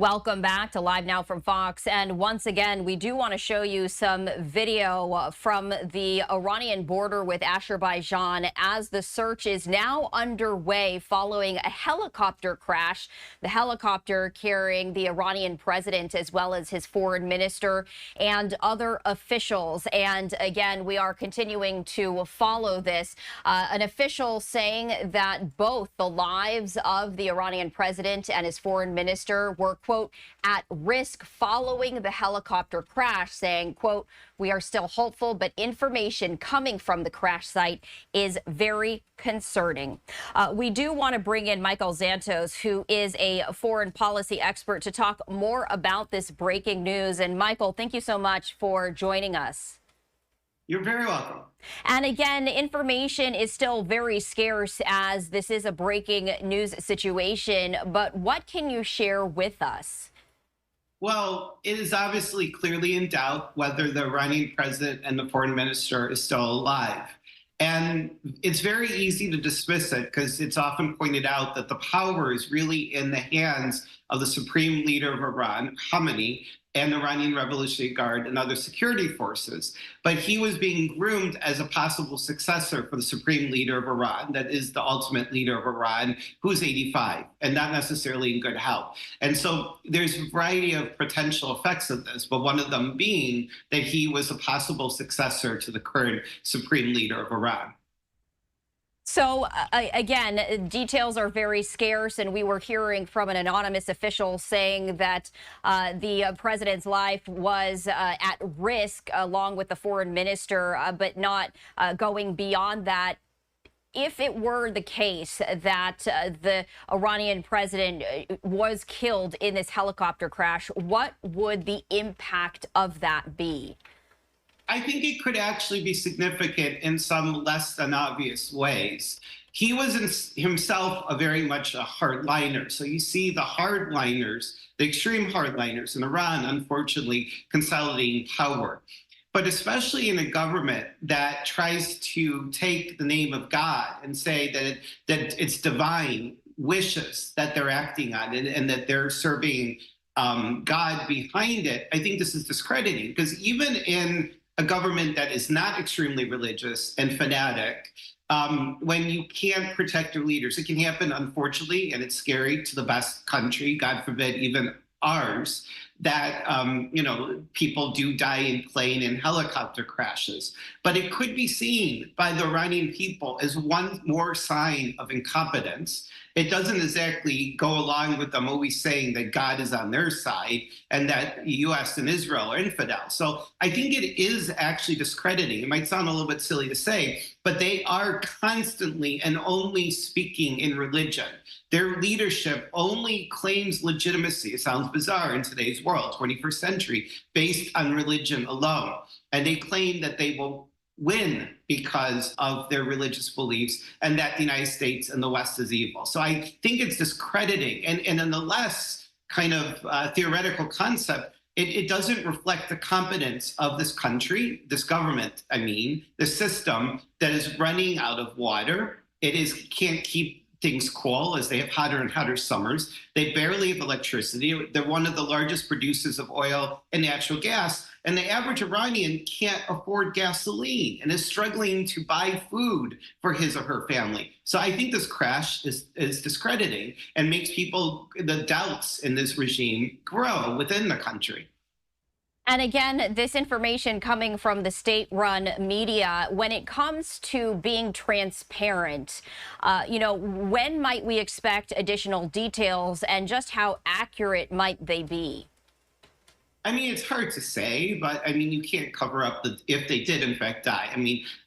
Welcome back to Live Now from Fox. And once again, we do want to show you some video from the Iranian border with Azerbaijan as the search is now underway following a helicopter crash. The helicopter carrying the Iranian president as well as his foreign minister and other officials. And again, we are continuing to follow this. An official saying that both the lives of the Iranian president and his foreign minister were, quote, at risk following the helicopter crash, saying, quote, we are still hopeful, but information coming from the crash site is very concerning. We do want to bring in Michael Zantos, who is a foreign policy expert, to talk more about this breaking news. And Michael, thank you so much for joining us. You're very welcome. And again, information is still very scarce as this is a breaking news situation. But what can you share with us? Well, it is obviously clearly in doubt whether the Iranian president and the foreign minister is still alive. And it's very easy to dismiss it because it's often pointed out that the power is really in the hands of the supreme leader of Iran, Khamenei, and the Iranian Revolutionary Guard and other security forces. But he was being groomed as a possible successor for the supreme leader of Iran, that is the ultimate leader of Iran, who's 85 and not necessarily in good health. And so there's a variety of potential effects of this, but one of them being that he was a possible successor to the current supreme leader of Iran. So, again, details are very scarce, and we were hearing from an anonymous official saying that the president's life was at risk along with the foreign minister, but not going beyond that. If it were the case that the Iranian president was killed in this helicopter crash, what would the impact of that be? I think it could actually be significant in some less than obvious ways. He was himself a very much a hardliner. So you see the hardliners, the extreme hardliners in Iran, unfortunately, consolidating power. But especially in a government that tries to take the name of God and say that it's divine wishes that they're acting on and that they're serving God behind it, I think this is discrediting. Because even in a government that is not extremely religious and fanatic, when you can't protect your leaders, it can happen, unfortunately, and it's scary to the best country, God forbid, even ours, that people do die in plane and helicopter crashes. But it could be seen by the Iranian people as one more sign of incompetence. It doesn't exactly go along with them always saying that God is on their side and that the U.S. and Israel are infidels. So I think it is actually discrediting. It might sound a little bit silly to say, but they are constantly and only speaking in religion. Their leadership only claims legitimacy, it sounds bizarre in today's world, 21st century, based on religion alone. And they claim that they will win because of their religious beliefs and that the United States and the West is evil. So I think it's discrediting. And in the less kind of theoretical concept, it doesn't reflect the competence of this country, this government, the system that is running out of water. Can't keep things cool as they have hotter and hotter summers. They barely have electricity. They're one of the largest producers of oil and natural gas. And the average Iranian can't afford gasoline and is struggling to buy food for his or her family. So I think this crash is discrediting and makes the doubts in this regime grow within the country. And again, this information coming from the state-run media, when it comes to being transparent, when might we expect additional details and just how accurate might they be? It's hard to say, but you can't cover up if they did in fact die.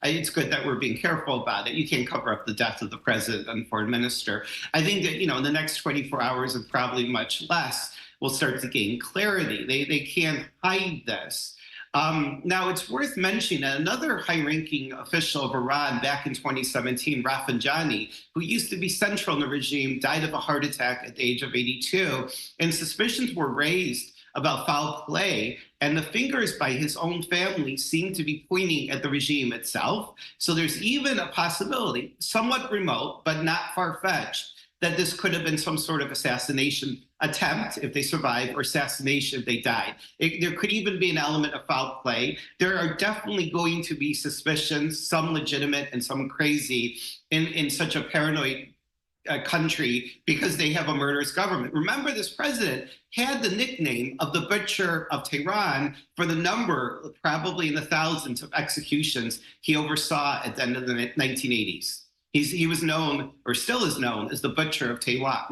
It's good that we're being careful about it. You can't cover up the death of the president and foreign minister. I think that, in the next 24 hours and probably much less, we'll start to gain clarity. They can't hide this. Now, it's worth mentioning that another high-ranking official of Iran back in 2017, Rafsanjani, who used to be central in the regime, died of a heart attack at the age of 82, and suspicions were raised about foul play, and the fingers by his own family seem to be pointing at the regime itself. So there's even a possibility, somewhat remote, but not far-fetched, that this could have been some sort of assassination attempt if they survive, or assassination if they died. There could even be an element of foul play. There are definitely going to be suspicions, some legitimate and some crazy, in such a paranoid country, because they have a murderous government. Remember, this president had the nickname of the Butcher of Tehran for the number, probably in the thousands, of executions he oversaw at the end of the 1980s. He was known, or still is known, as the Butcher of Tehran.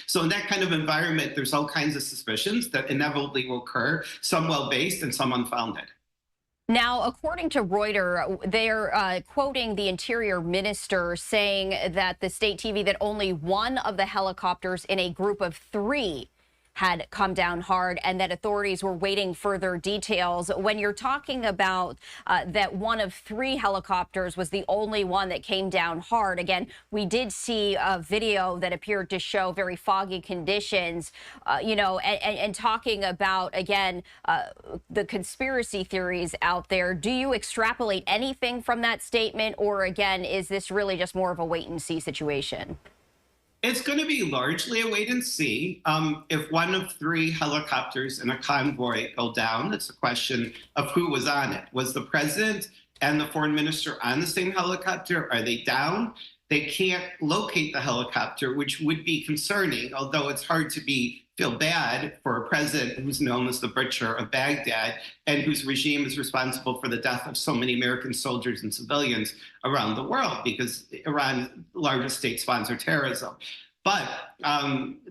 So in that kind of environment, there's all kinds of suspicions that inevitably will occur, some well-based and some unfounded. Now, according to Reuters, they're quoting the Interior Minister saying that the state TV that only one of the helicopters in a group of 3 had come down hard, and that authorities were waiting further details. When you're talking about that one of 3 helicopters was the only one that came down hard, again, we did see a video that appeared to show very foggy conditions, and talking about, again, the conspiracy theories out there. Do you extrapolate anything from that statement, or again, is this really just more of a wait and see situation? It's going to be largely a wait and see. If one of 3 helicopters in a convoy go down, it's a question of who was on it. Was the president and the foreign minister on the same helicopter? Are they down? They can't locate the helicopter, which would be concerning, although it's hard to feel bad for a president who's known as the Butcher of Baghdad and whose regime is responsible for the death of so many American soldiers and civilians around the world, because Iran, the largest state, sponsor terrorism. But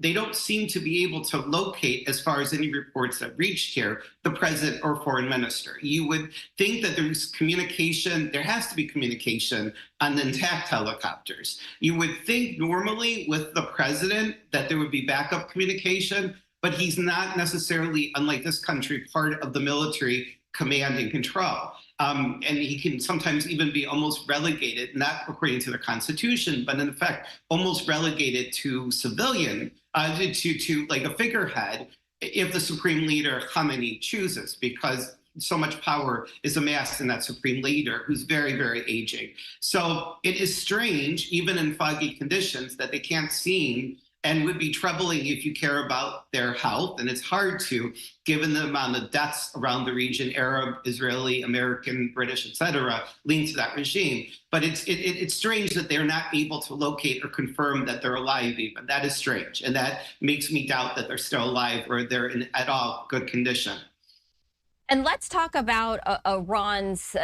they don't seem to be able to locate, as far as any reports that reached here, the president or foreign minister. You would think that there's communication, there has to be communication on the intact helicopters. You would think normally with the president that there would be backup communication, but he's not necessarily, unlike this country, part of the military command and control. And he can sometimes even be almost relegated, not according to the Constitution, but in effect, almost relegated to civilian, to like a figurehead, if the supreme leader, Khamenei, chooses, because so much power is amassed in that supreme leader, who's very, very aging. So it is strange, even in foggy conditions, that they can't see, and would be troubling if you care about their health. And it's hard to, given the amount of deaths around the region, Arab, Israeli, American, British, et cetera, linked to that regime. But it's strange that they're not able to locate or confirm that they're alive even. That is strange. And that makes me doubt that they're still alive or they're in at all good condition. And let's talk about Iran's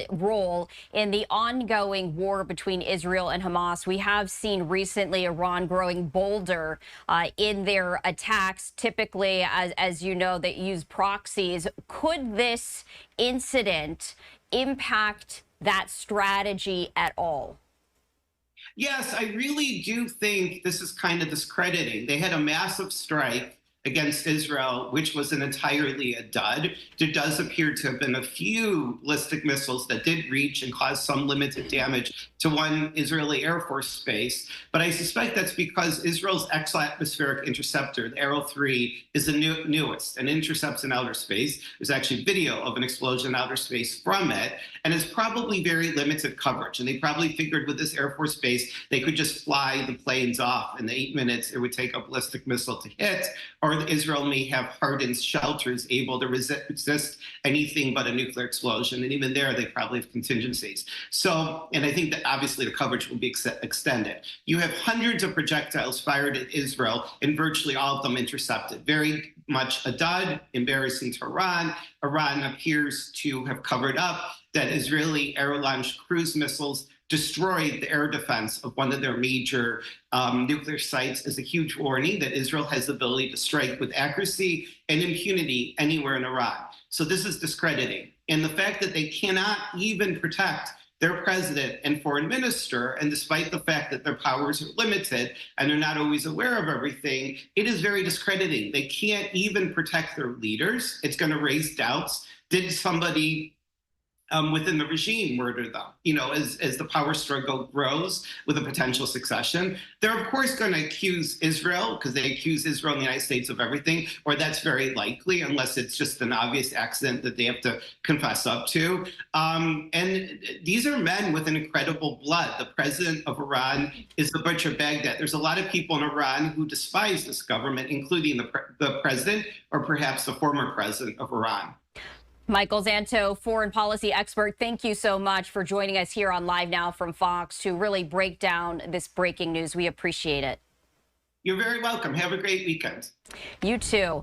role in the ongoing war between Israel and Hamas. We have seen recently Iran growing bolder in their attacks, typically, as you know, they use proxies. Could this incident impact that strategy at all? Yes, I really do think this is kind of discrediting. They had a massive strike against Israel, which was entirely a dud. There does appear to have been a few ballistic missiles that did reach and cause some limited damage to one Israeli Air Force base. But I suspect that's because Israel's exo-atmospheric interceptor, the Arrow 3, is the newest and intercepts in outer space. There's actually video of an explosion in outer space from it, and it's probably very limited coverage. And they probably figured with this Air Force base, they could just fly the planes off in the 8 minutes it would take a ballistic missile to hit, or Israel may have hardened shelters able to resist anything but a nuclear explosion. And even there, they probably have contingencies. So, and I think that obviously the coverage will be extended. You have hundreds of projectiles fired at Israel, and virtually all of them intercepted. Very much a dud, embarrassing to Iran. Iran appears to have covered up that Israeli air-launched cruise missiles destroyed the air defense of one of their major nuclear sites, as a huge warning that Israel has the ability to strike with accuracy and impunity anywhere in Iran. So this is discrediting. And the fact that they cannot even protect their president and foreign minister, and despite the fact that their powers are limited and they're not always aware of everything, it is very discrediting. They can't even protect their leaders. It's going to raise doubts. Did somebody within the regime murder them. As the power struggle grows with a potential succession, they're of course going to accuse Israel, because they accuse Israel and the United States of everything, or that's very likely, unless it's just an obvious accident that they have to confess up to. And these are men with an incredible blood. The president of Iran is the Butcher of Baghdad. There's a lot of people in Iran who despise this government, including the president, or perhaps the former president of Iran. Michael Zanto, foreign policy expert, thank you so much for joining us here on Live Now from Fox to really break down this breaking news. We appreciate it. You're very welcome. Have a great weekend. You too.